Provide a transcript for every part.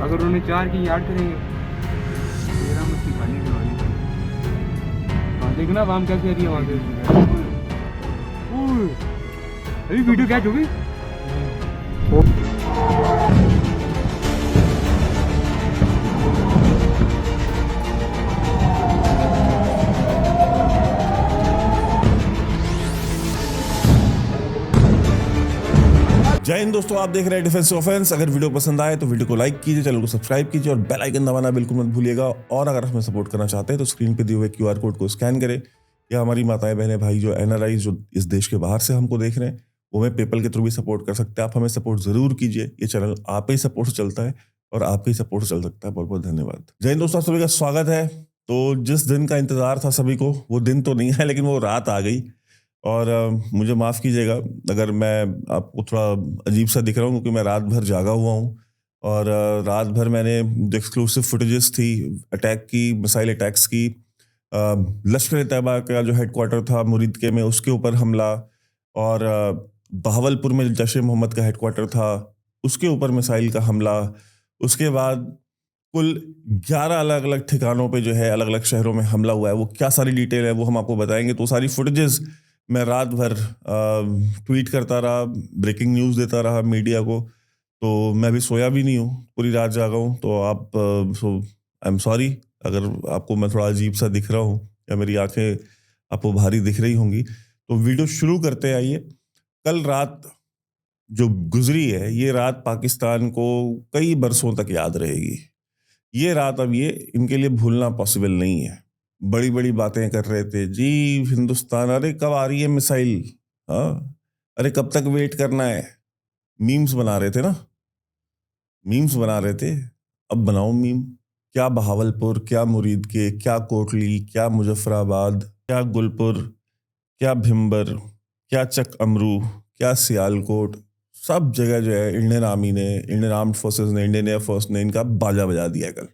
अगर उन्होंने 4 की 8 करेंगे। मेरा मच्छी खाली करवानी वहाँ देखना वाम कैसे आ रही है वहाँ से। अभी वीडियो कैच हो गई। जय हिंद दोस्तों, आप देख रहे हैं डिफेंस ऑफेंस। अगर वीडियो पसंद आए तो वीडियो को लाइक कीजिए, चैनल को सब्सक्राइब कीजिए और बेल आइकन दबाना बिल्कुल मत भूलिएगा। और अगर हमें सपोर्ट करना चाहते हैं तो स्क्रीन पे दिए हुए क्यूआर कोड को स्कैन करें, या हमारी माताएं बहनें भाई जो एनआरआई जो इस देश के बाहर से हमको देख रहे हैं वो हमें पेपल के थ्रू भी सपोर्ट कर सकते हैं। आप हमें सपोर्ट जरूर कीजिए, ये चैनल आप ही सपोर्ट से चलता है और आपके ही सपोर्ट से चल सकता है। बहुत बहुत धन्यवाद। जय हिंद दोस्तों, आप सभी का स्वागत है। तो जिस दिन का इंतजार था सभी को, वो दिन तो नहीं है लेकिन वो रात आ गई। और मुझे माफ़ कीजिएगा अगर मैं आपको थोड़ा अजीब सा दिख रहा हूँ, क्योंकि मैं रात भर जागा हुआ हूँ। और रात भर मैंने जो एक्सक्लूसिव फुटेजेस थी अटैक की, मिसाइल अटैक्स की, लश्कर तैयबा का जो हेडक्वार्टर था मुरीदके में उसके ऊपर हमला, और बहावलपुर में जैश ए मोहम्मद का हेडक्वार्टर था उसके ऊपर मिसाइल का हमला। उसके बाद कुल 11 अलग अलग ठिकानों पे जो है अलग अलग शहरों में हमला हुआ है। वो क्या सारी डिटेल है वो हम आपको बताएंगे। तो सारी फुटेजेस मैं रात भर ट्वीट करता रहा, ब्रेकिंग न्यूज़ देता रहा मीडिया को। तो मैं भी सोया भी नहीं हूँ, पूरी रात जागा हूँ। तो आप आई एम सॉरी अगर आपको मैं थोड़ा अजीब सा दिख रहा हूँ या मेरी आंखें आपको भारी दिख रही होंगी। तो वीडियो शुरू करते आइए। कल रात जो गुजरी है, ये रात पाकिस्तान को कई बरसों तक याद रहेगी। ये रात अब ये इनके लिए भूलना पॉसिबल नहीं है। बड़ी बड़ी बातें कर रहे थे जी हिंदुस्तान, अरे कब आ रही है मिसाइल, हाँ अरे कब तक वेट करना है। मीम्स बना रहे थे ना, मीम्स बना रहे थे। अब बनाओ मीम। क्या बहावलपुर, क्या मुरीदके, क्या कोटली, क्या मुजफ्फराबाद, क्या गुलपुर, क्या भिम्बर, क्या चक अमरू, क्या सियालकोट, सब जगह जो है इंडियन आर्मी ने, इंडियन आर्म्ड फोर्सेस ने, इंडियन एयरफोर्स ने इनका बाजा बजा दिया कल।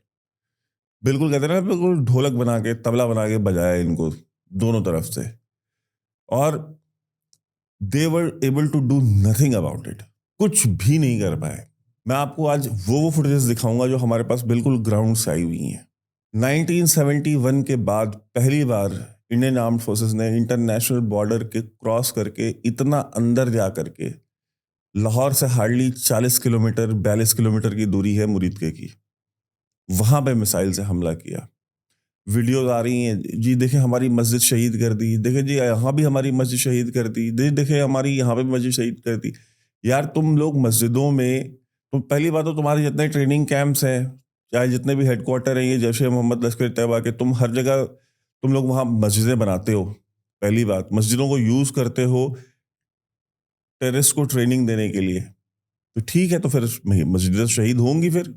बिल्कुल कहते हैं ना, बिल्कुल ढोलक बना के, तबला बना के बजाया इनको दोनों तरफ से। और they were able to do nothing about it, कुछ भी नहीं कर पाए। मैं आपको आज वो फुटेजेस दिखाऊंगा जो हमारे पास बिल्कुल ग्राउंड से आई हुई हैं। 1971 के बाद पहली बार इंडियन आर्म्ड फोर्सेस ने इंटरनेशनल बॉर्डर के क्रॉस करके इतना अंदर जा करके, लाहौर से हार्डली 40 किलोमीटर 42 किलोमीटर की दूरी है मुरीदके की, वहां पे मिसाइल से हमला किया। वीडियोज आ रही हैं जी, देखें हमारी मस्जिद शहीद कर दी, देखें जी यहाँ भी हमारी मस्जिद शहीद कर दी, देखें हमारी यहाँ पे भी मस्जिद शहीद कर दी। यार तुम लोग मस्जिदों में, तो पहली बात तो तुम्हारे जितने ट्रेनिंग कैंप्स हैं, चाहे जितने भी हेडक्वार्टर हैं ये जैश ए मोहम्मद लश्कर तैयबा के, तुम हर जगह तुम लोग वहाँ मस्जिदें बनाते हो। पहली बात, मस्जिदों को यूज़ करते हो टेररिस्ट को ट्रेनिंग देने के लिए। तो ठीक है, तो फिर मस्जिदें शहीद होंगी, फिर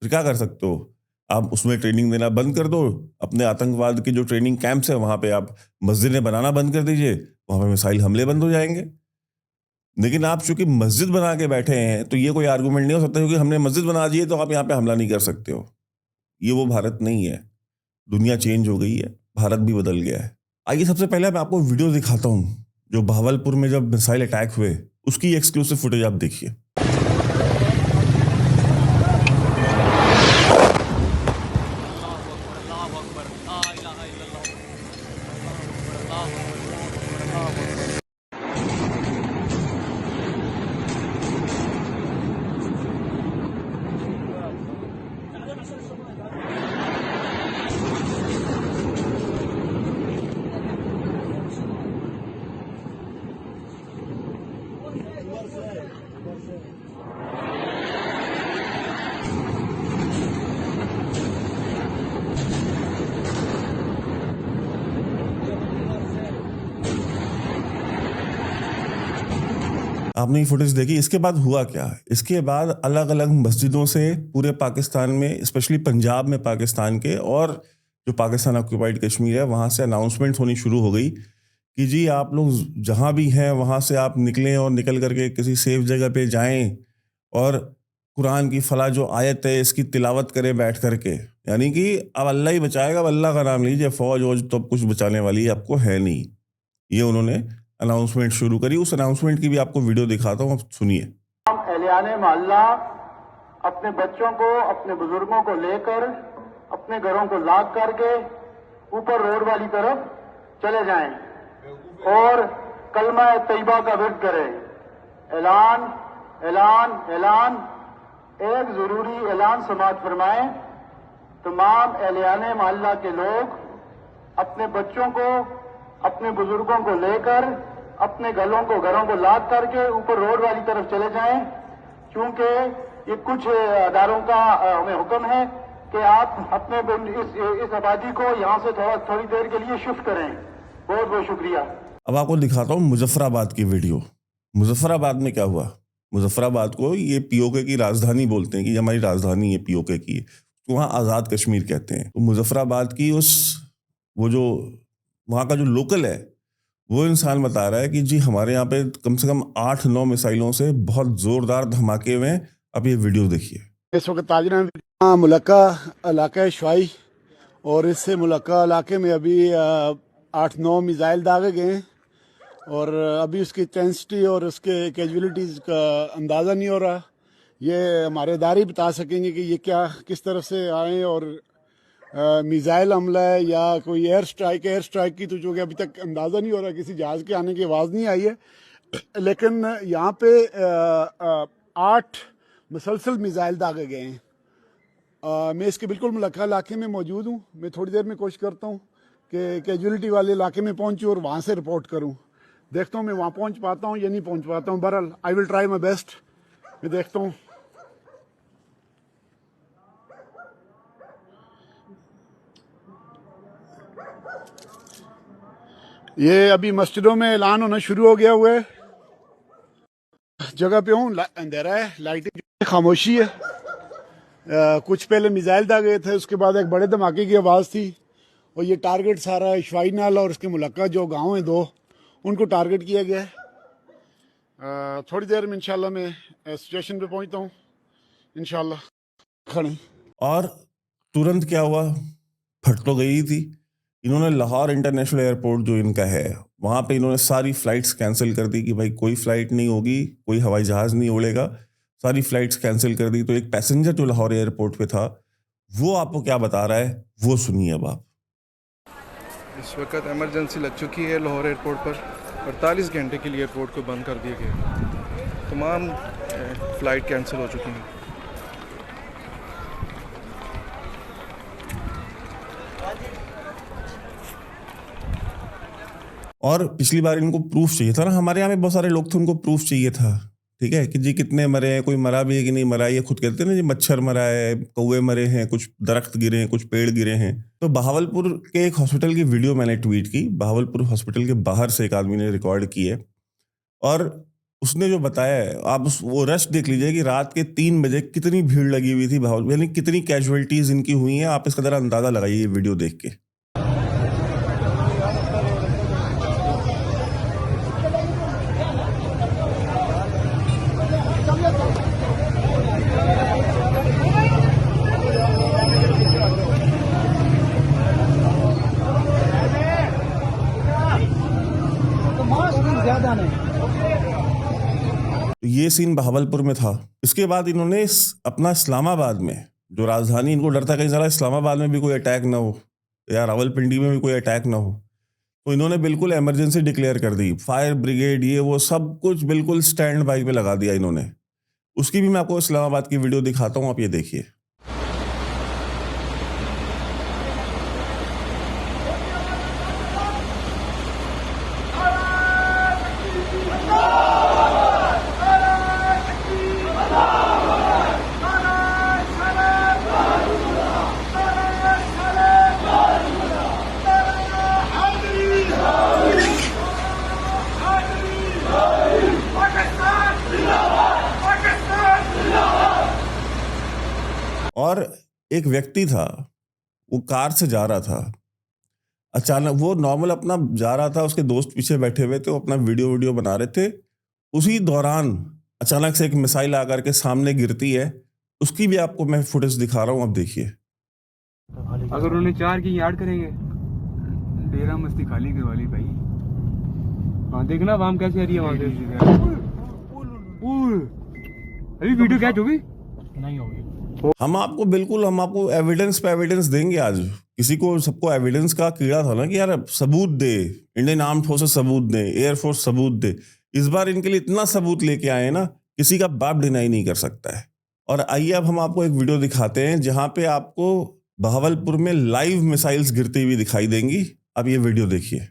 क्या कर सकते हो आप? उसमें ट्रेनिंग देना बंद कर दो। अपने आतंकवाद के जो ट्रेनिंग कैंप्स है वहां पे आप मस्जिदें बनाना बंद कर दीजिए, वहां पे मिसाइल हमले बंद हो जाएंगे। लेकिन आप चूंकि मस्जिद बना के बैठे हैं तो ये कोई आर्गुमेंट नहीं हो सकता क्योंकि हमने मस्जिद बना दी है तो आप यहाँ पे हमला नहीं कर सकते हो। ये वो भारत नहीं है। दुनिया चेंज हो गई है, भारत भी बदल गया है। आइए सबसे पहले मैं आपको वीडियो दिखाता हूँ जो बहावलपुर में जब मिसाइल अटैक हुए उसकी एक्सक्लूसिव फुटेज आप देखिए। आपने ये फुटेज देखी। इसके बाद हुआ क्या? इसके बाद अलग अलग मस्जिदों से पूरे पाकिस्तान में, स्पेशली पंजाब में पाकिस्तान के, और जो पाकिस्तान ऑक्यूपाइड कश्मीर है वहाँ से अनाउंसमेंट होनी शुरू हो गई कि जी आप लोग जहाँ भी हैं वहाँ से आप निकलें और निकल करके किसी सेफ जगह पे जाएं और कुरान की फला जो आयत है इसकी तिलावत करें बैठ करके। यानी कि अब अल्लाह ही बचाएगा, अब अल्लाह का नाम लीजिए, फौज वौज तो अब कुछ बचाने वाली आपको है नहीं। ये उन्होंने अनाउंसमेंट शुरू करी। उस अनाउंसमेंट की भी आपको वीडियो दिखाता हूँ, आप सुनिए। एहलियाने मोहल्ला अपने बच्चों को, अपने बुजुर्गों को लेकर अपने घरों को लॉक करके ऊपर रोड वाली तरफ चले जाएं और कलमा तैयबा का विर्द करें। ऐलान ऐलान ऐलान। एक जरूरी ऐलान समाअत फरमाएं। तमाम एहलियाने मोहल्ला के लोग अपने बच्चों को, अपने बुजुर्गों को लेकर अपने घरों को लॉक करके ऊपर रोड वाली तरफ चले जाएं, क्योंकि ये कुछ अदारों का हमें हुक्म है कि आप अपने इस आबादी को यहां से थोड़ी देर के लिए शिफ्ट करें। बहुत बहुत शुक्रिया। अब आपको दिखाता हूँ मुजफ्फराबाद की वीडियो। मुजफ्फराबाद में क्या हुआ। मुजफ्फराबाद को ये पीओके की राजधानी बोलते हैं कि हमारी राजधानी है पीओके की, तो वहाँ आज़ाद कश्मीर कहते हैं। तो मुजफ्फराबाद की वो जो वहाँ का जो लोकल है वो इंसान बता रहा है कि जी हमारे यहाँ पे कम से कम 8-9 मिसाइलों से बहुत ज़ोरदार धमाके हुए हैं। अब ये वीडियो देखिए। इस वक्त ताजरा मुलक्का इलाका शुआई और इससे मुलक्का इलाके में अभी 8-9 मिसाइल दागे गए हैं और अभी उसकी इंटेंसिटी और उसके कैजुअलिटीज़ का अंदाज़ा नहीं हो रहा। ये हमारे इदारे बता सकेंगे कि ये क्या किस तरफ से आए और मिसाइल हमला है या कोई एयर स्ट्राइक की तो जो कि अभी तक अंदाज़ा नहीं हो रहा। किसी जहाज़ के आने की आवाज़ नहीं आई है, लेकिन यहाँ पे 8 मुसलसल मिसाइल दागे गए हैं। मैं इसके बिल्कुल मुलक्का इलाके में मौजूद हूँ। मैं थोड़ी देर में कोशिश करता हूँ कि कैजुअलिटी वाले इलाके में पहुँचूँ और वहाँ से रिपोर्ट करूँ। देखता हूँ मैं वहाँ पहुँच पाता हूँ या नहीं पहुँच पाता हूँ। बहरहाल I will try my best. मैं देखता हूँ। ये अभी मस्जिदों में ऐलान होना शुरू हो गया हुआ है। जगह पे हूँ, अंधेरा है, लाइटें खामोशी है। कुछ पहले मिसाइल दागे थे, उसके बाद एक बड़े धमाके की आवाज़ थी और ये टारगेट सारा शुआई नाला और उसके मुलक्का जो गांव हैं 2 उनको टारगेट किया गया है। थोड़ी देर में इंशाल्लाह मैं स्टेशन पे पहुंचता हूँ इंशाल्लाह। खड़े और तुरंत क्या हुआ, फट तो गई थी। इन्होंने लाहौर इंटरनेशनल एयरपोर्ट जो इनका है वहाँ पे इन्होंने सारी फ्लाइट्स कैंसिल कर दी कि भाई कोई फ्लाइट नहीं होगी, कोई हवाई जहाज़ नहीं उड़ेगा, सारी फ्लाइट्स कैंसिल कर दी। तो एक पैसेंजर जो लाहौर एयरपोर्ट पे था वो आपको क्या बता रहा है वो सुनिए अब आप। इस वक्त इमरजेंसी लग चुकी है लाहौर एयरपोर्ट पर। 48 घंटे के लिए एयरपोर्ट को बंद कर दिया गया। तमाम फ़्लाइट कैंसिल हो चुकी हैं। और पिछली बार इनको प्रूफ चाहिए था ना, हमारे यहाँ पे बहुत सारे लोग थे उनको प्रूफ चाहिए था, ठीक है, कि जी कितने मरे हैं, कोई मरा भी है कि नहीं मरा। ये खुद कहते हैं ना जी मच्छर मरा है, कौवे मरे हैं, कुछ दरख्त गिरे हैं, कुछ पेड़ गिरे हैं। तो बहावलपुर के एक हॉस्पिटल की वीडियो मैंने ट्वीट की। बहावलपुर हॉस्पिटल के बाहर से एक आदमी ने रिकॉर्ड की है और उसने जो बताया है आप वो रश देख लीजिए कि रात के 3 बजे कितनी भीड़ लगी हुई थी बहावलपुर, यानी कितनी कैजुअलिटीज इनकी हुई हैं। आप इसका जरा अंदाजा लगाइए ये वीडियो देख के। ये सीन बहावलपुर में था। इसके बाद इन्होंने अपना इस्लामाबाद में जो राजधानी, इनको डर था कहीं साला इस्लामाबाद में भी कोई अटैक ना हो या रावलपिंडी में भी कोई अटैक ना हो, तो इन्होंने बिल्कुल इमरजेंसी डिक्लेयर कर दी। फायर ब्रिगेड ये वो सब कुछ बिल्कुल स्टैंड बाई पे लगा दिया इन्होंने। उसकी भी मैं आपको इस्लामाबाद की वीडियो दिखाता हूँ, आप ये देखिए। और एक व्यक्ति था, वो कार से जा रहा था, अचानक वो नॉर्मल अपना जा रहा था, उसके दोस्त पीछे बैठे हुए थे, वो अपना वीडियो बना रहे थे। उसी दौरान अचानक से एक मिसाइल आकर के सामने गिरती है। उसकी भी आपको मैं फुटेज दिखा रहा हूँ, अब देखिए। अगर उन्होंने 4 की याद करेंगे, डेरा मस्ती खाली करवा ली भाई। हाँ देखना वाम कैसे आ रही है वहां से। अभी वीडियो कैच होगी। नहीं होगी। हम आपको एविडेंस पे एविडेंस देंगे। आज सबको एविडेंस का कीड़ा था ना कि यार सबूत दे, इंडियन आर्म्ड फोर्सेस सबूत दे, एयरफोर्स सबूत दे। इस बार इनके लिए इतना सबूत लेके आए ना, किसी का बाप डिनाई नहीं कर सकता है। और आइए अब हम आपको एक वीडियो दिखाते हैं जहां पे आपको बहावलपुर में लाइव मिसाइल्स गिरती हुई दिखाई देंगी। अब ये वीडियो देखिए।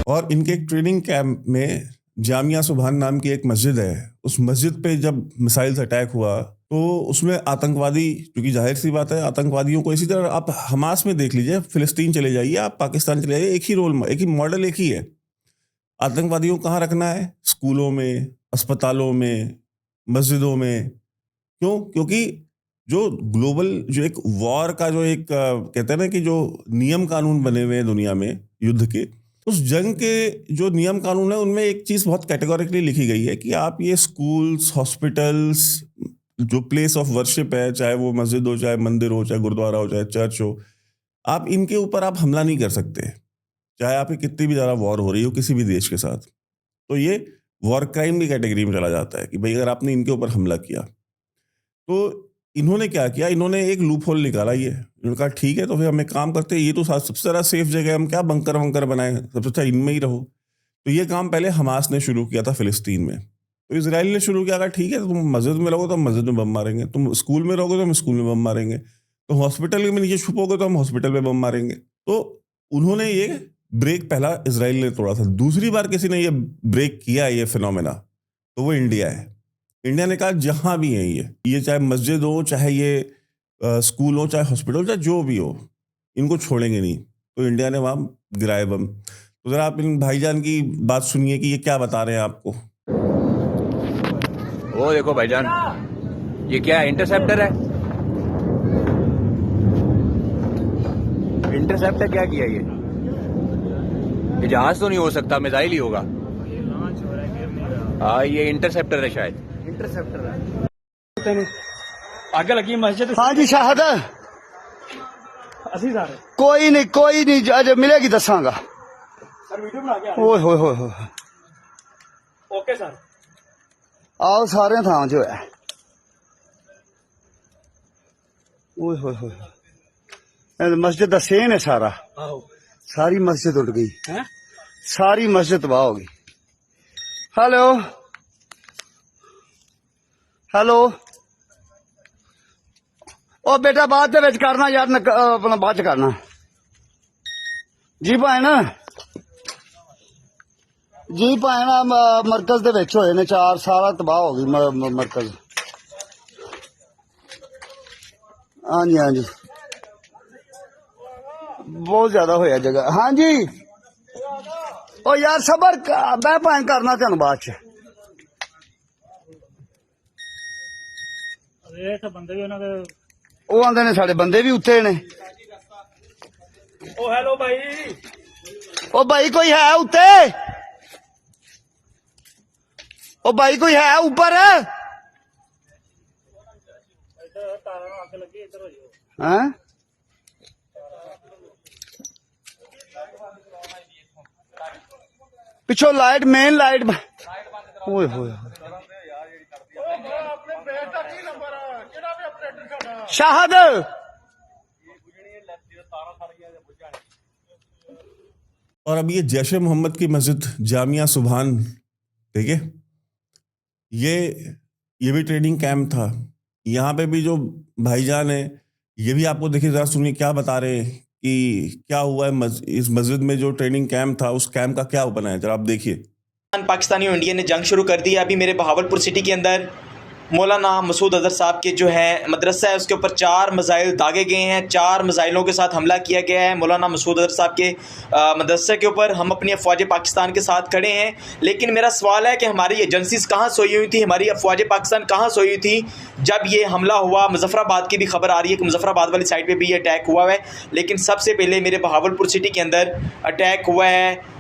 और इनके एक ट्रेनिंग कैंप में जामिया सुभान नाम की एक मस्जिद है, उस मस्जिद पे जब मिसाइल्स अटैक हुआ तो उसमें आतंकवादी, क्योंकि जाहिर सी बात है आतंकवादियों को, इसी तरह आप हमास में देख लीजिए, फिलिस्तीन चले जाइए, आप पाकिस्तान चले जाइए, एक ही मॉडल एक ही है। आतंकवादियों को कहाँ रखना है? स्कूलों में, अस्पतालों में, मस्जिदों में। क्यों? क्योंकि जो ग्लोबल जो एक वॉर का जो एक कहते हैं ना कि जो नियम कानून बने हुए हैं दुनिया में युद्ध के, उस जंग के जो नियम कानून है उनमें एक चीज बहुत कैटेगोरिकली लिखी गई है कि आप ये स्कूल्स, हॉस्पिटल्स, जो प्लेस ऑफ वर्शिप है, चाहे वो मस्जिद हो, चाहे मंदिर हो, चाहे गुरुद्वारा हो, चाहे चर्च हो, आप इनके ऊपर आप हमला नहीं कर सकते, चाहे आप कितनी भी ज़्यादा वॉर हो रही हो किसी भी देश के साथ। तो ये वॉर क्राइम की कैटेगरी में चला जाता है कि भाई अगर आपने इनके ऊपर हमला किया। तो इन्होंने क्या किया, इन्होंने एक लूप होल निकाला। इन्होंने कहा ठीक है तो फिर हम एक काम करते हैं, ये तो सबसे ज़्यादा सेफ जगह है, हम क्या बंकर वंकर बनाए, सबसे अच्छा इनमें ही रहो। तो ये काम पहले हमास ने शुरू किया था फिलिस्तीन में। तो इजराइल ने शुरू किया, ठीक है तुम मस्जिद में रहोगे तो हम मस्जिद में बम मारेंगे, तुम स्कूल में रहोगे तो हम स्कूल में बम मारेंगे, तो हॉस्पिटल में नीचे छुपोगे तो हम हॉस्पिटल में बम मारेंगे। तो उन्होंने ये ब्रेक पहला इजराइल ने तोड़ा था। दूसरी बार किसी ने ये ब्रेक किया ये फिनोमेना, तो वो इंडिया है। इंडिया ने कहा जहां भी है ये चाहे मस्जिद हो, चाहे ये स्कूल हो, चाहे हॉस्पिटल, चाहे जो भी हो, इनको छोड़ेंगे नहीं। तो इंडिया ने वहां गिराए बम। तो जरा आप इन भाईजान की बात सुनिए कि ये क्या बता रहे हैं आपको। वो देखो भाईजान, ये क्या है? इंटरसेप्टर है। इंटरसेप्टर क्या किया ये जहाज तो नहीं हो सकता, मिसाइल ही होगा। हाँ ये इंटरसेप्टर है शायद। इंटरसेप्टर है। आगे लगी मस्जिद। हाँ जी शाहद, असली सारे कोई नहीं अजय मिलेगी दसांगा। सर वीडियो बना के ओए होए होए होए। ओके सर, आओ सारे थां जो है। ओए होए होए, मस्जिद दा सेन है सारा। सारी मस्जिद उड़ गई है, सारी मस्जिद तबाह हो गई। हेलो हेलो, ओ बेटा बाद दे विच करना यार, अपना बाद च करना जी भैन। जी भैन मरकज दे विच होए ने 4, सारा तबाह हो गई मरकज। हाँ जी हाँ जी, बहुत ज्यादा होया जगह। हाँ जी ओ यार सबर मैं भैन करना तेन बाद च। बंदे भी उन्होंने ਉਹ ਆਂਦੇ ਨੇ ਸਾਡੇ ਬੰਦੇ ਵੀ ਉੱਤੇ ਨੇ। ओ हेलो भाई, ਉਹ ਭਾਈ ਕੋਈ ਹੈ ਉੱਤੇ? ਉਹ ਭਾਈ ਕੋਈ ਹੈ ਉੱਪਰ? हैं पिछो लाइट, मेन लाइट। ओए होए शाहद, और अब ये जैश ए मोहम्मद की मस्जिद जामिया सुभान, ठीक है, ये भी ट्रेनिंग कैंप था। यहाँ पे भी जो भाईजान है ये भी आपको देखिए, जरा सुनिए क्या बता रहे हैं कि क्या हुआ है इस मस्जिद में। जो ट्रेनिंग कैंप था उस कैंप का क्या बना है, जरा आप देखिए। पाकिस्तानी और इंडिया ने जंग शुरू कर दी है। अभी मेरे बहावलपुर सिटी के अंदर मौलाना मसूद अजहर साहब के जो है मदरसा है उसके ऊपर 4 मिसाइल दागे गए हैं। 4 मिसाइलों के साथ हमला किया गया है मौलाना मसूद अजहर साहब के मदरसे के ऊपर। हम अपनी अफवाज पाकिस्तान के साथ खड़े हैं, लेकिन मेरा सवाल है कि हमारी एजेंसीज कहाँ सोई हुई थी, हमारी अफवाज पाकिस्तान कहाँ सोई हुई थी जब ये हमला हुआ। मुजफ्फराबाद की भी खबर आ रही है कि मुजफ्फराबाद वाली साइड पर भी ये अटैक हुआ है, लेकिन सबसे पहले मेरे बहावलपुर सिटी के अंदर अटैक हुआ है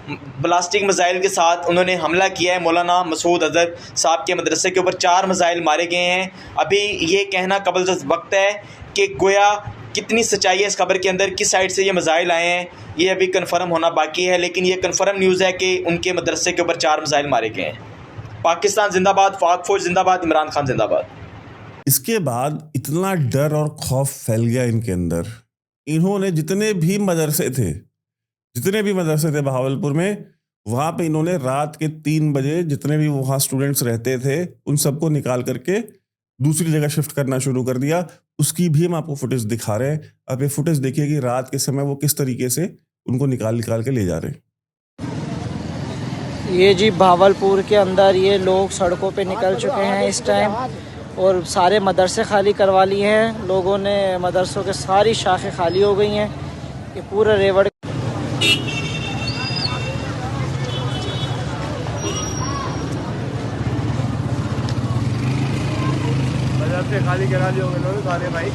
ब्लास्टिक मिसाइल के साथ। उन्होंने हमला किया है मौलाना मसूद अजहर साहब के मदरसे के ऊपर। 4 मिसाइल मारे गए हैं। अभी ये कहना कबल वक्त है कि गोया कितनी सच्चाई है इस खबर के अंदर, किस साइड से ये मिसाइल आए हैं, ये अभी कंफर्म होना बाकी है। लेकिन ये कंफर्म न्यूज़ है कि उनके मदरसे के ऊपर 4 मिसाइल मारे गए हैं। पाकिस्तान जिंदाबाद, पाक फौज जिंदाबाद, इमरान खान जिंदाबाद। इसके बाद इतना डर और खौफ फैल गया इनके अंदर, इन्होंने जितने भी मदरसे थे बहावलपुर में, वहाँ पे इन्होंने रात के 3 बजे जितने भी वहाँ स्टूडेंट्स रहते थे उन सबको निकाल करके दूसरी जगह शिफ्ट करना शुरू कर दिया। उसकी भी हम आपको फुटेज दिखा रहे हैं। अब ये फुटेज देखिए कि रात के समय वो किस तरीके से उनको निकाल के ले जा रहे हैं। ये जी भावलपुर के अंदर ये लोग सड़कों पे निकल चुके हैं इस टाइम, और सारे मदरसे खाली करवा लिए हैं लोगों ने। मदरसों के सारी शाखें खाली हो गई हैं। ये पूरा रेवड़ खाली करा लिए होंगे लोग सारे भाई।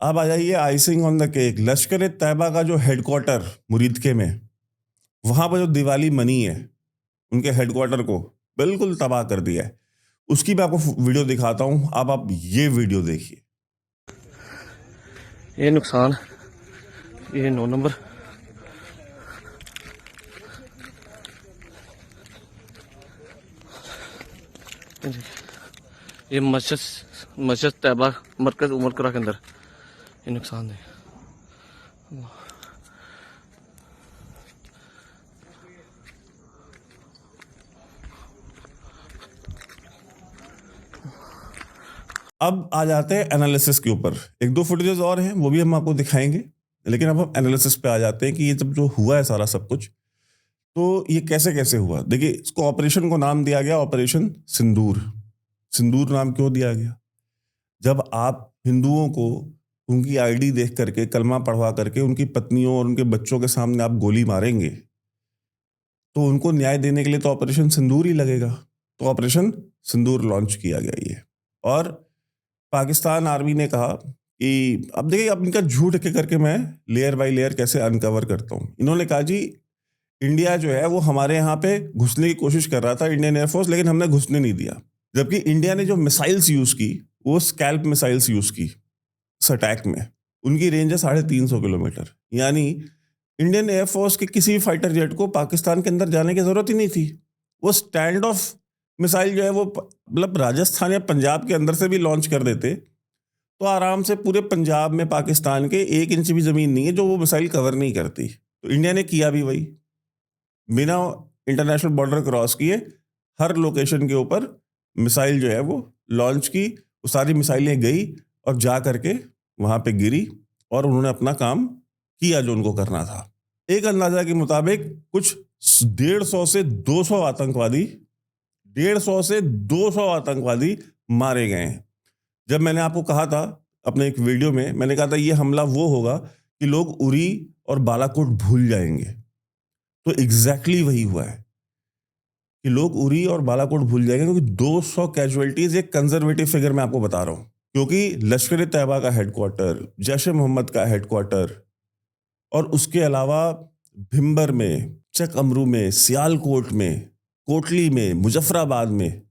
अब आ जाइए आइसिंग ऑन द केक, लश्कर तैयबा का जो हेडक्वार्टर मुरीदके में, वहां पर जो दिवाली मनी है, उनके हेडक्वार्टर को बिल्कुल तबाह कर दिया है। उसकी मैं आपको वीडियो दिखाता हूं। अब आप ये वीडियो देखिए। ये नुकसान, ये 9 नंबर, ये मस्जिद तैयबा मरकज उमरकरा के अंदर ये नुकसान है। अब आ जाते हैं एनालिसिस के ऊपर। 1-2 फुटेजेस और हैं, वो भी हम आपको दिखाएंगे, लेकिन अब हम एनालिसिस पे आ जाते हैं कि ये जब जो हुआ है सारा सब कुछ, तो ये कैसे कैसे हुआ। देखिए, इसको ऑपरेशन को नाम दिया गया ऑपरेशन सिंदूर। सिंदूर नाम क्यों दिया गया? जब आप हिंदुओं को उनकी आईडी देख करके, कलमा पढ़वा करके उनकी पत्नियों और उनके बच्चों के सामने आप गोली मारेंगे, तो उनको न्याय देने के लिए तो ऑपरेशन सिंदूर ही लगेगा। तो ऑपरेशन सिंदूर लॉन्च किया गया ये। और पाकिस्तान आर्मी ने कहा कि अब देखिए, अब इनका झूठ के करके मैं लेयर बाय लेयर कैसे अनकवर करता हूँ। इन्होंने कहा जी इंडिया जो है वो हमारे यहाँ पे घुसने की कोशिश कर रहा था, इंडियन एयरफोर्स, लेकिन हमने घुसने नहीं दिया। जबकि इंडिया ने जो मिसाइल्स यूज की वो स्कैल्प मिसाइल्स यूज की इस अटैक में। उनकी रेंज है 350 किलोमीटर। यानी इंडियन एयरफोर्स के किसी भी फाइटर जेट को पाकिस्तान के अंदर जाने की जरूरत ही नहीं थी। वो स्टैंड ऑफ मिसाइल जो है वो मतलब राजस्थान या पंजाब के अंदर से भी लॉन्च कर देते तो आराम से पूरे पंजाब में पाकिस्तान के 1 इंच भी ज़मीन नहीं है जो वो मिसाइल कवर नहीं करती। तो इंडिया ने किया भी वही, बिना इंटरनेशनल बॉर्डर क्रॉस किए हर लोकेशन के ऊपर मिसाइल जो है वो लॉन्च की। वो सारी मिसाइलें गई और जा करके वहाँ पे गिरी और उन्होंने अपना काम किया जो उनको करना था। एक अंदाजा के मुताबिक कुछ 150 से 200 आतंकवादी मारे गए हैं। जब मैंने आपको कहा था अपने एक वीडियो में, मैंने कहा था ये हमला वो होगा कि लोग उरी और बालाकोट भूल जाएंगे, तो एग्जैक्टली वही हुआ है कि लोग उरी और बालाकोट भूल जाएंगे। क्योंकि 200 कैजुअलिटीज एक कंजर्वेटिव फिगर मैं आपको बता रहा हूं, क्योंकि लश्कर तैयबा का हेडक्वार्टर, जैश ए मोहम्मद का हेडक्वार्टर और उसके अलावा भिम्बर में, चक अमरू में, सियालकोट में, कोटली में, मुजफ्फराबाद में,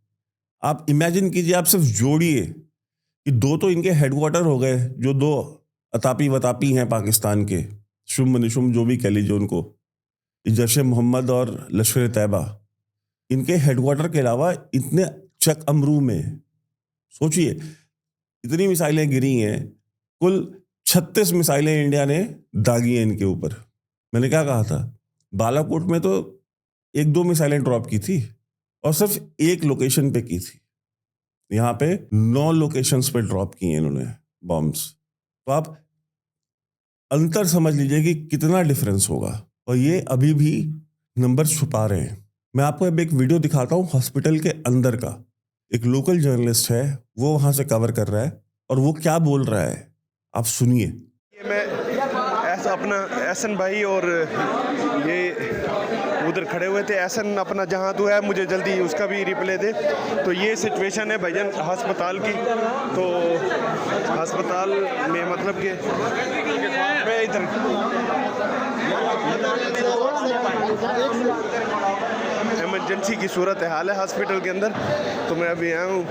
आप इमेजिन कीजिए, आप सिर्फ जोड़िए कि 2 तो इनके हेडक्वार्टर हो गए, जो 2 अतापी वतापी हैं पाकिस्तान के, शुम निशुम जो भी कह लीजिए उनको, जैश ए मोहम्मद और लश्कर तैयबा, इनके हेडक्वार्टर के अलावा इतने चक अमरू में सोचिए इतनी मिसाइलें गिरी हैं। कुल 36 मिसाइलें इंडिया ने दागी हैं इनके ऊपर। मैंने क्या कहा था, बालाकोट में तो 1-2 मिसाइलें ड्रॉप की थी और सिर्फ एक लोकेशन पे की थी। यहाँ पे 9 लोकेशंस पे ड्रॉप किए इन्होंने बॉम्ब्स। तो आप अंतर समझ लीजिए कि कितना डिफरेंस होगा। और ये अभी भी नंबर छुपा रहे हैं। मैं आपको अब एक वीडियो दिखाता हूँ हॉस्पिटल के अंदर का। एक लोकल जर्नलिस्ट है, वो वहाँ से कवर कर रहा है और वो क्या बोल रहा है आप सुनिए। मैं ऐसा अपना एहसन भाई और ये उधर खड़े हुए थे। एहसन अपना जहाँ तू है मुझे जल्दी उसका भी रिप्ले दे। तो ये सिचुएशन है भाईजान अस्पताल की। तो अस्पताल में मतलब कि मैं इधर इमरजेंसी की सूरत हाल है हॉस्पिटल के अंदर। तो मैं अभी आया हूँ,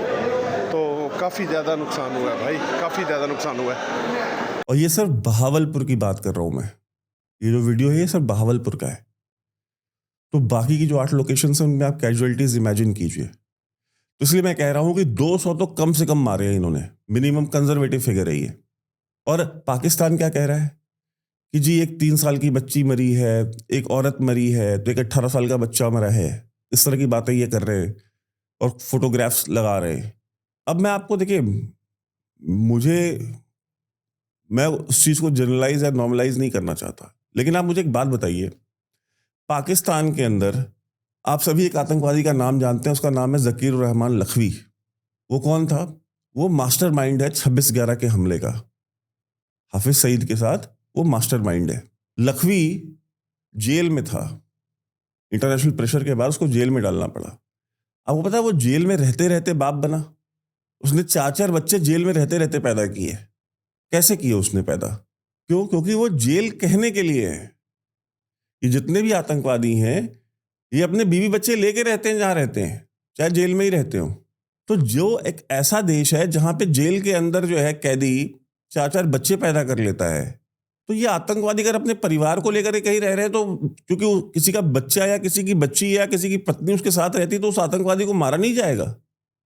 तो काफ़ी ज़्यादा नुकसान हुआ है भाई, काफ़ी ज़्यादा नुकसान हुआ है। और ये सिर्फ बहावलपुर की बात कर रहा हूँ मैं, ये जो वीडियो है ये सिर्फ बहावलपुर का है। तो बाकी की जो 8 लोकेशन हैं उनमें आप कैजुअलिटीज इमेजिन कीजिए। तो इसलिए मैं कह रहा हूँ कि 200 तो कम से कम मारे हैं इन्होंने, मिनिमम कंजर्वेटिव फिगर है ये। और पाकिस्तान क्या कह रहा है कि जी एक 3 साल की बच्ची मरी है, एक औरत मरी है, तो एक 18 साल का बच्चा मरा है, इस तरह की बातें ये कर रहे हैं और फोटोग्राफ्स लगा रहे हैं। अब मैं आपको देखिए, मैं उस चीज़ को जनरलाइज या नॉर्मलाइज नहीं करना चाहता, लेकिन आप मुझे एक बात बताइए, पाकिस्तान के अंदर आप सभी एक आतंकवादी का नाम जानते हैं, उसका नाम है ज़कीर रहमान लखवी। वो कौन था? वो मास्टरमाइंड है 26/11 के हमले का। हाफिज सईद के साथ वो मास्टरमाइंड है। लखवी जेल में था, इंटरनेशनल प्रेशर के बाद उसको जेल में डालना पड़ा। आपको पता है वो जेल में रहते रहते बाप बना। उसने 4 बच्चे जेल में रहते रहते पैदा किए। कैसे किए उसने पैदा? क्यों? क्योंकि वो जेल कहने के लिए है। ये जितने भी आतंकवादी हैं ये अपने बीवी बच्चे लेके रहते हैं जहां रहते हैं, चाहे जेल में ही रहते हो। तो जो एक ऐसा देश है जहां पे जेल के अंदर जो है कैदी 4 बच्चे पैदा कर लेता है, तो ये आतंकवादी अगर अपने परिवार को लेकर कहीं रह रहे हैं तो क्योंकि किसी का बच्चा या किसी की बच्ची या किसी की पत्नी उसके साथ रहती तो उस आतंकवादी को मारा नहीं जाएगा।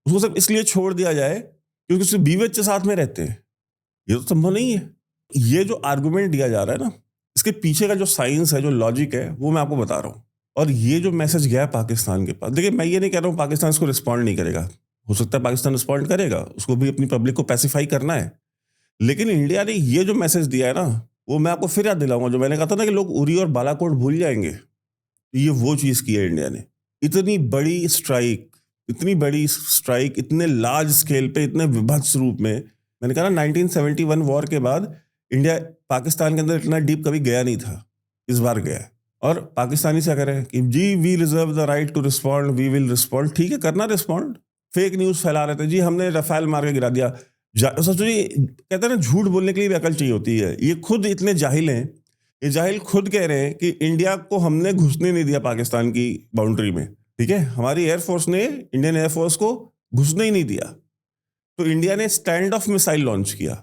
उसको सिर्फ इसलिए छोड़ दिया जाए क्योंकि उसके बीवी बच्चे साथ में रहते हैं। ये तो संभव नहीं है। ये जो आर्गुमेंट दिया जा रहा है ना, इसके पीछे का जो साइंस है, जो लॉजिक है, वो मैं आपको बता रहा हूँ। और ये जो मैसेज गया है पाकिस्तान के पास, देखिए मैं ये नहीं कह रहा हूँ पाकिस्तान इसको रिस्पॉन्ड नहीं करेगा, हो सकता है पाकिस्तान रिस्पॉन्ड करेगा, उसको भी अपनी पब्लिक को पैसिफाई करना है। लेकिन इंडिया ने ये जो मैसेज दिया है ना, वो मैं आपको फिर याद दिलाऊंगा, जो मैंने कहा था ना कि लोग उरी और बालाकोट भूल जाएंगे, ये वो चीज़ की है इंडिया ने। इतनी बड़ी स्ट्राइक, इतने लार्ज स्केल पे, इतने विभत्स रूप में, मैंने कहा ना 1971 वॉर के बाद इंडिया पाकिस्तान के अंदर इतना डीप कभी गया नहीं था, इस बार गया है। और पाकिस्तानी से करें कि जी we reserve the right to respond, we will respond. ठीक है, करना रिस्पॉन्ड। फेक न्यूज़ फैला रहे थे जी हमने रफाल मार के गिरा दिया। सोचो जी, कहते हैं ना झूठ बोलने के लिए भी अकल चाहिए होती है। ये खुद इतने जाहिल हैं, ये जाहिल खुद कह रहे हैं कि इंडिया को हमने घुसने नहीं दिया पाकिस्तान की बाउंड्री में। ठीक है, हमारी एयरफोर्स ने इंडियन एयरफोर्स को घुसने ही नहीं दिया। तो इंडिया ने स्टैंड ऑफ मिसाइल लॉन्च किया,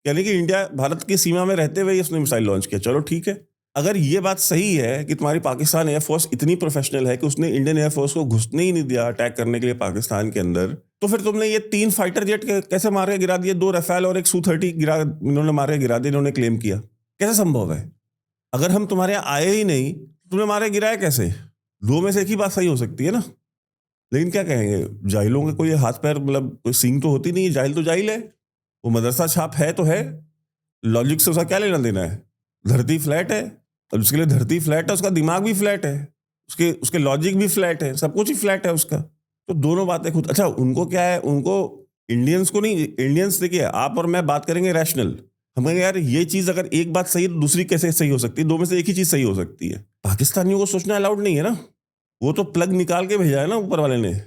यानी कि इंडिया भारत की सीमा में रहते हुए उसने मिसाइल लॉन्च किया। चलो ठीक है, अगर ये बात सही है कि तुम्हारी पाकिस्तान एयरफोर्स इतनी प्रोफेशनल है कि उसने इंडियन एयरफोर्स को घुसने ही नहीं दिया अटैक करने के लिए पाकिस्तान के अंदर, तो फिर तुमने ये 3 फाइटर जेट कैसे मार के गिरा दिए? 2 रफाल और एक Su-30 इन्होंने मार के गिरा दिए, इन्होंने क्लेम किया। कैसे संभव है? अगर हम तुम्हारे यहाँ आए ही नहीं, तुमने मारे गिराया कैसे? 2 में से एक ही बात सही हो सकती है ना। लेकिन क्या कहेंगे, जाहिलों के कोई हाथ पैर, मतलब कोई सींग तो होती नहीं है। जाहिल तो जाहिल है, वो मदरसा छाप है तो है, लॉजिक से उसका क्या लेना देना है? धरती फ्लैट है, और उसके लिए धरती फ्लैट है, उसका दिमाग भी फ्लैट है, उसके लॉजिक भी फ्लैट है, सब कुछ ही फ्लैट है उसका। तो दोनों बातें खुद। अच्छा, उनको क्या है, उनको इंडियंस को नहीं, इंडियंस देखिए आप और मैं बात करेंगे रैशनल, हम कहेंगे यार ये चीज़ अगर एक बात सही है तो दूसरी कैसे सही हो सकती है? 2 में से एक ही चीज़ सही हो सकती है। पाकिस्तानियों को सोचना अलाउड नहीं है ना, वो तो प्लग निकाल के भेजा है ना ऊपर वाले ने,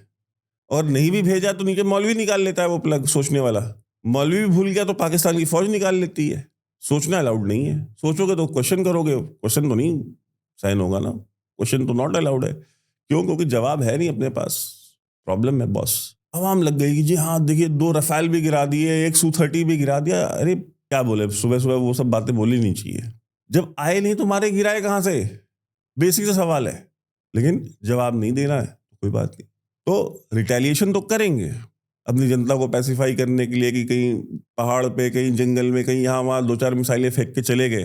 और नहीं भी भेजा तो नीचे मौलवी निकाल लेता है वो प्लग सोचने वाला। मौलवी भी भूल गया तो पाकिस्तान की फौज निकाल लेती है। सोचना अलाउड नहीं है, सोचोगे तो क्वेश्चन करोगे, क्वेश्चन तो नहीं साइन होगा ना, क्वेश्चन तो नॉट अलाउड है। क्यों? क्योंकि जवाब है नहीं अपने पास। प्रॉब्लम है बॉस। आवाम लग गई कि जी हाँ देखिए 2 रफाल भी गिरा दिए, एक Su-30 भी गिरा दिया। अरे क्या बोले, सुबह सुबह वो सब बातें बोली नहीं चाहिए। जब आए नहीं तो मारे गिराए कहाँ से? बेसिक सा सवाल है, लेकिन जवाब नहीं देना है, कोई बात नहीं। तो रिटेलिएशन तो करेंगे अपनी जनता को पैसिफाई करने के लिए कि कहीं पहाड़ पे, कहीं जंगल में, कहीं यहाँ वहाँ 2-4 मिसाइलें फेंक के चले गए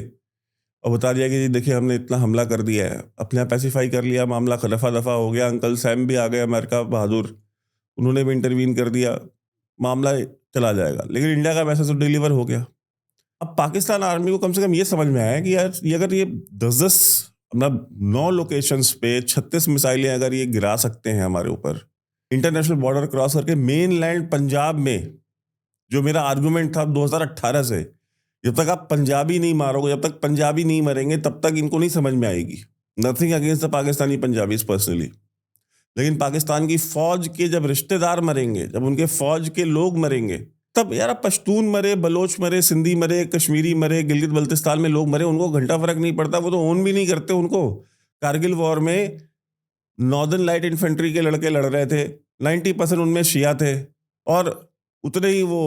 और बता दिया कि देखिए हमने इतना हमला कर दिया है, अपने यहाँ पैसिफाई कर लिया, मामला रफा दफा हो गया। अंकल सैम भी आ गए, अमेरिका बहादुर, उन्होंने भी इंटरवीन कर दिया, मामला चला जाएगा। लेकिन इंडिया का मैसेज तो डिलीवर हो गया। अब पाकिस्तान आर्मी को कम से कम ये समझ में आया कि यार ये अगर ये 10 मतलब 9 लोकेशंस पे 36 मिसाइलें अगर ये गिरा सकते हैं हमारे ऊपर, इंटरनेशनल बॉर्डर क्रॉस करके मेन लैंड पंजाब में, जो मेरा आर्गुमेंट था 2018 से, जब तक आप पंजाबी नहीं मारोगे, जब तक पंजाबी नहीं मरेंगे, तब तक इनको नहीं समझ में आएगी। Nothing against the Pakistani Punjabis personally, लेकिन पाकिस्तान की फौज के जब रिश्तेदार मरेंगे, जब उनके फौज के लोग मरेंगे, तब यार पश्तून मरे, बलोच मरे, सिंधी मरे, कश्मीरी मरे, गिलगित बल्तिस्तान में लोग मरे, उनको घंटा फर्क नहीं पड़ता। वो तो ओन भी नहीं करते उनको। कारगिल वॉर में नॉर्दर्न लाइट इन्फेंट्री के लड़के लड़ रहे थे, 90% उनमें शिया थे, और उतने ही वो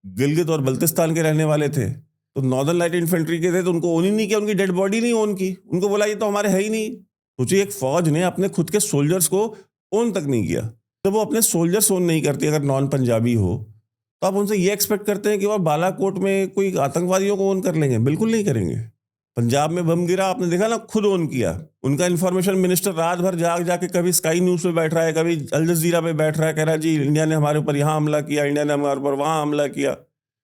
गिलगित और बल्तिस्तान के रहने वाले थे, तो नॉर्दर्न लाइट इन्फेंट्री के थे, तो उनको ओन ही नहीं किया, उनकी डेड बॉडी नहीं ओन की, उनको बोला ये तो हमारे है ही नहीं। सोचिए एक फौज ने अपने खुद के सोल्जर्स को ओन तक नहीं किया। तो वो अपने सोल्जर्स ओन नहीं करती अगर नॉन पंजाबी हो, तो आप उनसे ये एक्सपेक्ट करते हैं कि वो बालाकोट में कोई आतंकवादियों को ओन कर लेंगे? बिल्कुल नहीं करेंगे। पंजाब में बम गिरा, आपने देखा ना, खुद ओन किया। उनका इंफॉर्मेशन मिनिस्टर रात भर जाग जाके कभी स्काई न्यूज़ पे बैठ रहा है, कभी अल जजीरा पे बैठ रहा है, कह रहा है जी इंडिया ने हमारे ऊपर यहाँ हमला किया, इंडिया ने हमारे ऊपर वहाँ हमला किया,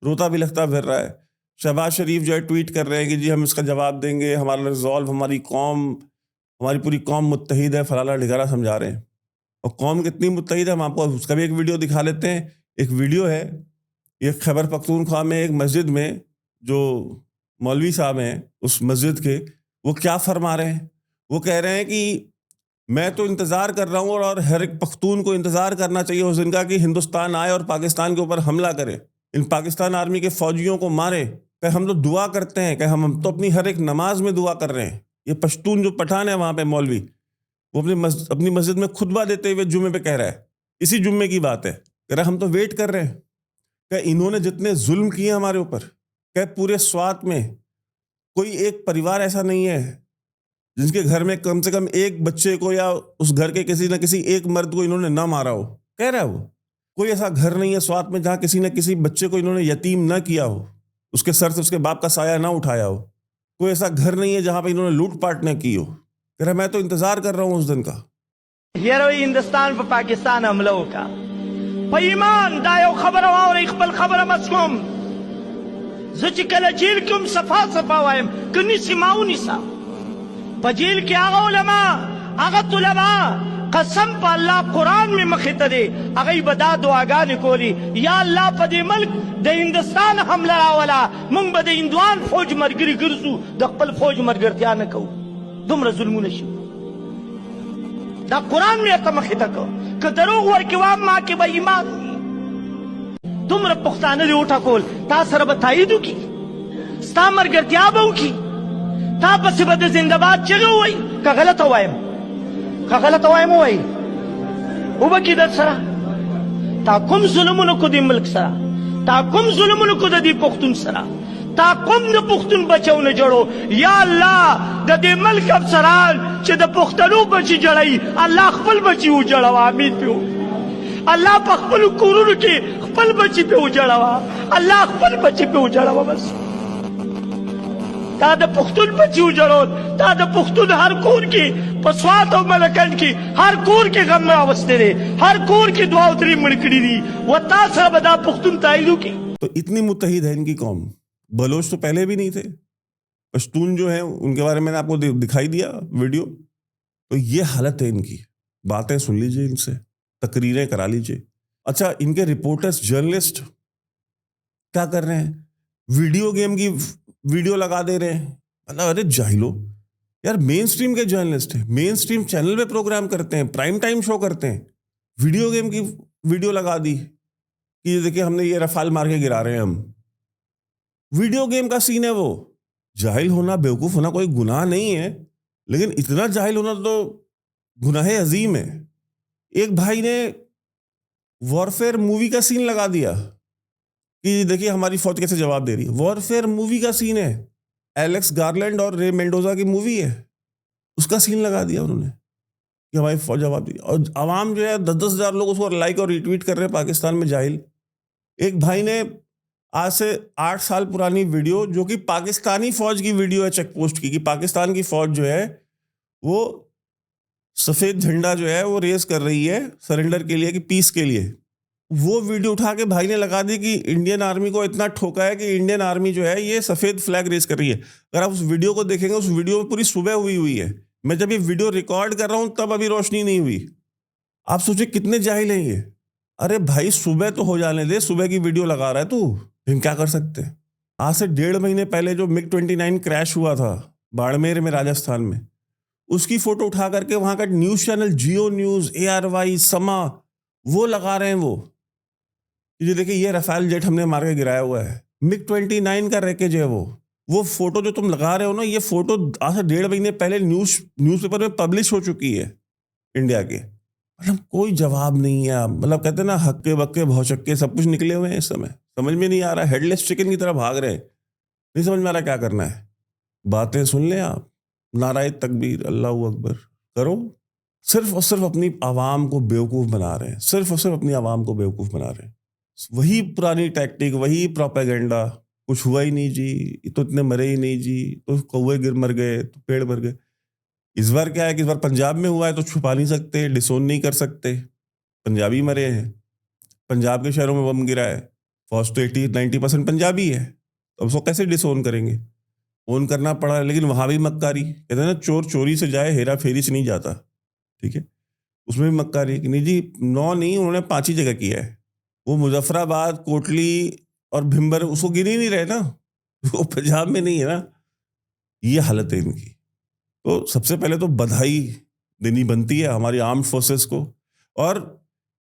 रोता भी लगता फिर रहा है। शहबाज शरीफ जो है ट्वीट कर रहे हैं कि जी हम इसका जवाब देंगे, हमारा रिजॉल्व, हमारी पूरी कौम मुत्तहिद है, फलाना ढिकारा समझा रहे हैं। और कौम कितनी मुत्तहिद है हम आपको उसका भी एक वीडियो दिखा लेते हैं। एक वीडियो है, ये खैबर पख्तूनख्वा में एक मस्जिद में जो मौलवी साहब हैं उस मस्जिद के, वो क्या फरमा रहे हैं। वो कह रहे हैं कि मैं तो इंतज़ार कर रहा हूँ और हर एक पख्तून को इंतज़ार करना चाहिए उस दिन का कि हिंदुस्तान आए और पाकिस्तान के ऊपर हमला करे, इन पाकिस्तान आर्मी के फ़ौजियों को मारे। कि हम तो दुआ करते हैं, कि हम तो अपनी हर एक नमाज में दुआ कर रहे हैं। ये पश्तून जो पठान है वहाँ पे मौलवी, वो अपनी मस्जिद में खुतबा देते हुए जुम्मे पे कह रहा है, इसी जुम्मे की बात है, कह रहा हम तो वेट कर रहे हैं। क्या इन्होंने जितने जुल्म किए हमारे ऊपर, क्या पूरे स्वात में कोई एक परिवार ऐसा नहीं है जिसके घर में कम से कम एक बच्चे को या उस घर के किसी न किसी एक मर्द को इन्होंने ना मारा हो? कह रहा है वो, कोई ऐसा घर नहीं है स्वात में जहाँ किसी न किसी बच्चे को इन्होंने यतीम ना किया हो, उसके सर से उसके बाप का साया ना उठाया हो। कोई ऐसा घर नहीं है जहाँ पर इन्होंने लूटपाट न की हो। कह रहा मैं तो इंतजार कर रहा हूँ उस दिन का। ये रही हिंदुस्तान पर पाकिस्तान हमलों का ईमान दायो खबर और इकबल खबर मस्कुम कल जेल क्यों सफा सफा वायम कनी सिमाऊ निसा पजेल के आगा उलमा आगा तुलमा कसम पर अल्लाह कुरान में मखित दे अगई बदा दुआगा निकोली या अल्लाह पदे मुल्क दे हिंदुस्तान हमला वाला मुंग बदे हिंदुआन फौज मरगिरी गिरसू दकपल फौज मरगरतिया न कहू दुमर जुल्म नशू दा कुरान में तम मखित को दरोग वर के वाम मां के बेईमान तुम रब पुख्तान दे उठा कोल ता सर बताइदू की स्ता मरगरतिया बहु की ता बस बद जिंदाबाद चलो वही का गलत हवाएम वही उबकी दर सरा ता कुम जुल्म को दी मुल्क सरा ता कुम जुल्म को दी पुख्तून सरा ता कुम न पुख्तून बचाओ न जड़ो या अल्लाह द दे मुल्क अफसरान च द पुख्तनू बची जड़ाई अल्लाह खपल बची उजड़वा आमीन पे अल्लाह पखपल कुरुन के खपल बची पे उजड़वा अल्लाह खपल बची पे उजड़वा बस ता द पुख्तून बची उजड़ो ता द पुख्तून हर कोर की पसवात और मलकन की हर कोर के गम में अवस्थे रे हर कोर की दुआ उतरी मड़कड़ी दी वो ता सर बदा पुख्तून ताइलू की। तो इतनी मुत्तहिद है इनकी कौम। बलोच तो पहले भी नहीं थे, पश्तून जो है उनके बारे में मैंने आपको दिखाई दिया वीडियो। तो ये हालत है इनकी। बातें सुन लीजिए इनसे, तकरीरें करा लीजिए। अच्छा, इनके रिपोर्टर्स जर्नलिस्ट क्या कर रहे हैं? वीडियो गेम की वीडियो लगा दे रहे हैं। मतलब अरे जाहिलो यार, मेन स्ट्रीम के जर्नलिस्ट हैं, मेन स्ट्रीम चैनल पे प्रोग्राम करते हैं, प्राइम टाइम शो करते हैं, वीडियो गेम की वीडियो लगा दी कि ये देखिए हमने ये रफाल मार के गिरा रहे हैं हम। वीडियो गेम का सीन है वो। जाहिल होना, बेवकूफ़ होना कोई गुनाह नहीं है, लेकिन इतना जाहिल होना तो गुनाह अजीम है। एक भाई ने वॉरफेयर मूवी का सीन लगा दिया कि देखिए हमारी फौज कैसे जवाब दे रही है। वॉरफेयर मूवी का सीन है, एलेक्स गार्लैंड और रे मेंडोजा की मूवी है, उसका सीन लगा दिया उन्होंने कि हमारी फौज जवाब दी। और आवाम जो है 10-10 हज़ार लोग उसको लाइक और रिट्वीट कर रहे हैं पाकिस्तान में। जाहिल। एक भाई ने आज से 8 साल पुरानी वीडियो, जो कि पाकिस्तानी फौज की वीडियो है चेक पोस्ट की, कि पाकिस्तान की फौज जो है वो सफ़ेद झंडा जो है वो रेस कर रही है सरेंडर के लिए, कि पीस के लिए। वो वीडियो उठा के भाई ने लगा दी कि इंडियन आर्मी को इतना ठोका है कि इंडियन आर्मी जो है ये सफ़ेद फ्लैग रेस कर रही है। अगर आप उस वीडियो को देखेंगे, उस वीडियो में पूरी सुबह हुई है। मैं जब ये वीडियो रिकॉर्ड कर रहा हूँ तब अभी रोशनी नहीं हुई। आप सोचिए कितने जाहिल हैं ये। अरे भाई सुबह तो हो जाने दे, सुबह की वीडियो लगा रहा है तू, हम क्या कर सकते हैं। आज से 1.5 महीने पहले जो MiG-29 क्रैश हुआ था बाड़मेर में, राजस्थान में, उसकी फोटो उठा करके वहाँ का न्यूज़ चैनल जियो न्यूज़, ARY, समा, वो लगा रहे हैं। वो ये देखिए ये रफाल जेट हमने मार के गिराया हुआ है, MiG-29 का रैकेज है वो फोटो जो तुम लगा रहे हो ना, ये फोटो आज से 1.5 महीने पहले न्यूज़पेपर में पब्लिश हो चुकी है इंडिया के। मतलब कोई जवाब नहीं है। मतलब कहते हैं ना, हक्के बक्के भौचक्के सब कुछ निकले हुए हैं इस समय। समझ में नहीं आ रहा, हेडलेस चिकन की तरह भाग रहे हैं, नहीं समझ में आ रहा क्या करना है। बातें सुन लें आप, नाराए तकबीर, अल्लाह अकबर करो, सिर्फ और सिर्फ अपनी आवाम को बेवकूफ़ बना रहे हैं, सिर्फ और सिर्फ अपनी आवाम को बेवकूफ़ बना रहे हैं। वही पुरानी टैक्टिक, वही प्रोपेगेंडा, कुछ हुआ ही नहीं जी, तो इतने मरे ही नहीं जी, तो कौवे गिर मर गए, तो पेड़ मर गए। इस बार क्या है कि इस बार पंजाब में हुआ है तो छुपा नहीं सकते, डिसोन नहीं कर सकते, पंजाबी मरे हैं। पंजाब के शहरों में बम गिरा है, फौज तो 80-90% पंजाबी है, तो उसको कैसे डिसोन करेंगे? ओन करना पड़ा। लेकिन वहाँ भी मक्कारी, कहते हैं ना, चोर चोरी से जाए, हेरा फेरी से नहीं जाता। ठीक है, उसमें भी मक्कारी कि नहीं जी, 9 नहीं, उन्होंने 5 ही जगह किया है। वो मुजफ्फराबाद, कोटली और भिम्बर उसको गिन ही नहीं रहे ना, वो पंजाब में नहीं है ना। ये हालत है इनकी। तो सबसे पहले तो बधाई देनी बनती है हमारी आर्म्ड फोर्सेस को, और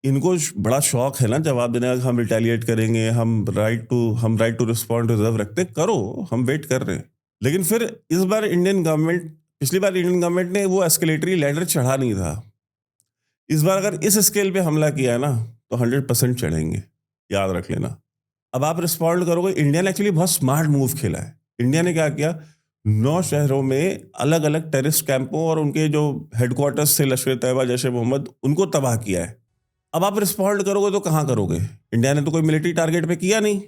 इनको बड़ा शौक है ना जवाब देने का, हम रिटेलिएट करेंगे, हम राइट टू रिस्पॉन्ड रिजर्व रखते, करो, हम वेट कर रहे हैं। लेकिन फिर इस बार पिछली बार इंडियन गवर्नमेंट ने वो एस्केलेटरी लैडर चढ़ा नहीं था। इस बार अगर इस स्केल पे हमला किया है ना तो 100% चढ़ेंगे, याद रख लेना। अब आप रिस्पॉन्ड करोगे। इंडिया ने एक्चुअली बहुत स्मार्ट मूव खेला है। इंडिया ने क्या किया, 9 शहरों में अलग अलग टेररिस्ट कैंपों और उनके जो हेडक्वार्टर्स थे लश्कर तैयबा, जैश ए मोहम्मद, उनको तबाह किया है। अब आप रिस्पॉन्ड करोगे तो कहाँ करोगे? इंडिया ने तो कोई मिलिट्री टारगेट पे किया नहीं,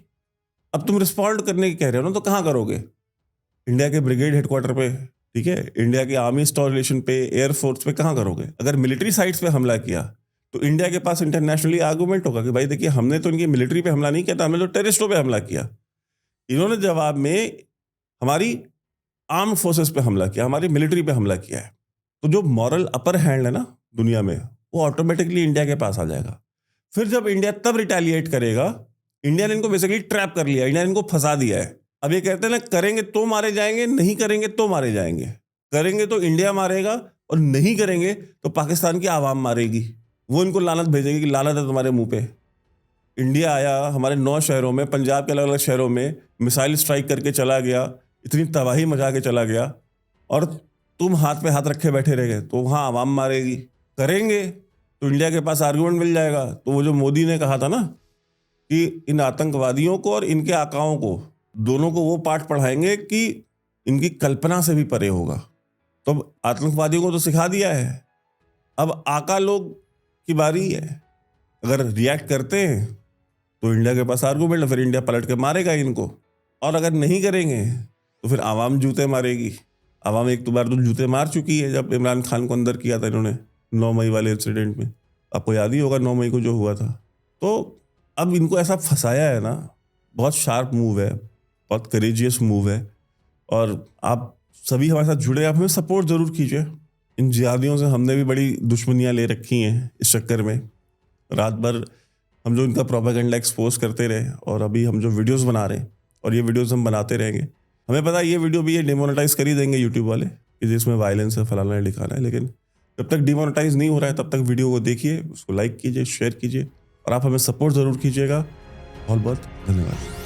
अब तुम रिस्पॉन्ड करने की कह रहे हो ना, तो कहाँ करोगे? इंडिया के ब्रिगेड हेडक्वार्टर पे, ठीक है, इंडिया के आर्मी इंस्टॉलेशन पे, एयरफोर्स पे, कहाँ करोगे? अगर मिलिट्री साइट्स पे हमला किया तो इंडिया के पास इंटरनेशनली आर्गूमेंट होगा कि भाई देखिए, हमने तो इनकी मिलिट्री पे हमला नहीं किया था, हमने तो टेररिस्टों पे हमला किया। इन्होंने जवाब में हमारी आर्म फोर्सेस पे हमला किया, हमारी मिलिट्री पे हमला किया है। तो जो मॉरल अपर हैंड है ना दुनिया में, वो ऑटोमेटिकली इंडिया के पास आ जाएगा। फिर जब इंडिया तब रिटेलिएट करेगा, इंडिया ने इनको बेसिकली ट्रैप कर लिया, इंडिया ने इनको फंसा दिया है। अब ये कहते हैं ना, करेंगे तो मारे जाएंगे, नहीं करेंगे तो मारे जाएंगे। करेंगे तो इंडिया मारेगा, और नहीं करेंगे तो पाकिस्तान की आवाम मारेगी। वो इनको लानत भेजेगी कि लानत है तुम्हारे मुंह पे। इंडिया आया हमारे 9 शहरों में, पंजाब के अलग अलग शहरों में मिसाइल स्ट्राइक करके चला गया, इतनी तबाही मचा के चला गया, और तुम हाथ पे हाथ रखे बैठे रह गए, तो वहाँ आवाम मारेगी। करेंगे तो इंडिया के पास आर्गुमेंट मिल जाएगा। तो वो जो मोदी ने कहा था ना कि इन आतंकवादियों को और इनके आकाओं को, दोनों को वो पाठ पढ़ाएंगे कि इनकी कल्पना से भी परे होगा। तो आतंकवादियों को तो सिखा दिया है, अब आका लोग की बारी है। अगर रिएक्ट करते हैं तो इंडिया के पास आर्गुमेंट है, फिर इंडिया पलट के मारेगा इनको। और अगर नहीं करेंगे तो फिर आवाम जूते मारेगी। आवाम एक दो बार तो जूते मार चुकी है, जब इमरान खान को अंदर किया था इन्होंने 9 मई वाले इंसिडेंट में, आपको याद ही होगा 9 मई को जो हुआ था। तो अब इनको ऐसा फंसाया है ना, बहुत शार्प मूव है, बहुत करेजियस मूव है। और आप सभी हमारे साथ जुड़े, आप हमें सपोर्ट ज़रूर कीजिए। इन जिहादियों से हमने भी बड़ी दुश्मनियाँ ले रखी हैं इस चक्कर में। रात भर हम जो इनका प्रोपेगेंडा एक्सपोज करते रहे, और अभी हम जो वीडियोस बना रहे हैं, और ये वीडियोस हम बनाते रहेंगे। हमें पता है ये वीडियो भी ये डिमोनेटाइज कर ही देंगे यूट्यूब वाले कि जिसमें वायलेंस है, फलाना है, लिखाना है। लेकिन जब तक डिमोनेटाइज नहीं हो रहा है तब तक वीडियो को देखिए, उसको लाइक कीजिए, शेयर कीजिए, और आप हमें सपोर्ट ज़रूर कीजिएगा। बहुत बहुत धन्यवाद।